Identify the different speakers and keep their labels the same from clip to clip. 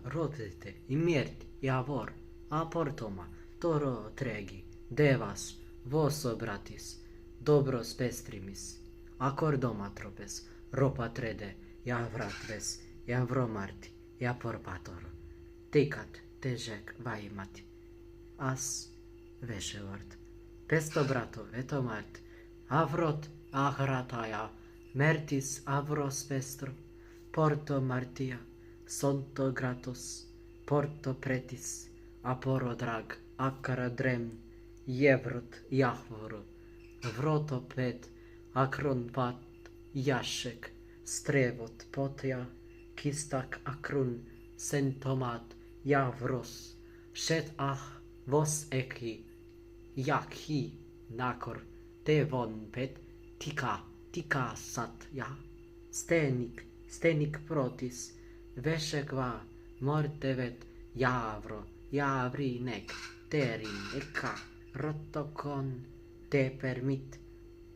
Speaker 1: rodite, i mirti, javor, aportoma, toro tregi, devas, voso bratis, dobros pestrimis, acordomatropes, ropa trede, javratves, javromarti, japorpator, tikat, tejek, vaimati, as, veshevart, pesto brato, vetomart, avrot, agrataja, mertis, avros pestro, porto martia, sonto gratos, porto pretis, aporo drag, akara drem, jevrot, jahvoro, vroto pet, akron pat, jashek, strevot, potja, kistak akrun, sentomat, javros, shet vos eki, jakhi, nakor, devon pet, tika sat, ja, stenik protis, veshekva, mortevet, javro, javri nek, terin, eka, rotokon, te permit,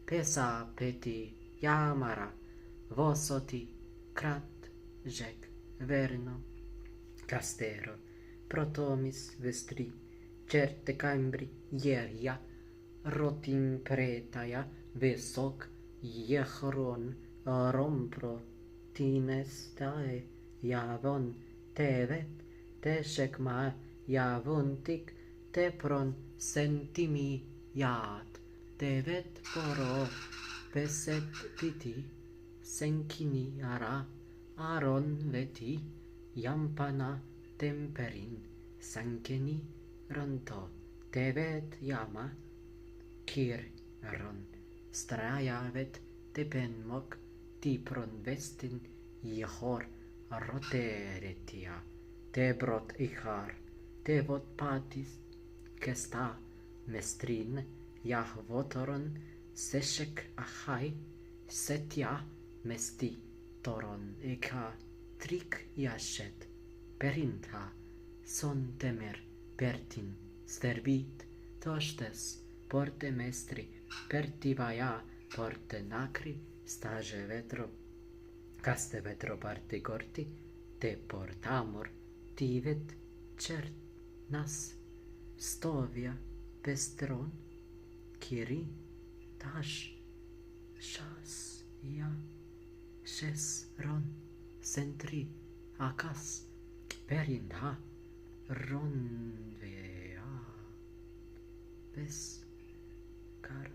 Speaker 1: pesa peti, jamara, vosoti, krat, jek, verno, castero, protomis, vestri, certe cambri, jeria, rotin pretaja, vesok, jehron, rompro, tinestae, javon, tevet, teshekma, javontik, tepron, sentimi, jat, tevet poro, peset piti, senkini ara, aron veti, jampana, temperin, sankeni, ronto, tevet jama, kir, ron, strajavet, tepenmok, tipron vestin, jehor, roteretia, tebrot ichar, tevot patis, kesta, mestrin, jahvotoron, seshek achai, setja, mesti, toron, eka, trik jashet, perinta, son temer, pertin, sterbit, toshtes, porte mestri, pertivaja, porte nakri, stage vetro, caste vetro parte corti, te portamor, tivet, cert, nas, stovia, pestron, kiri, tash, shas, ja, shes, ron, sentri, akas, perinha, ronvea, pes, car,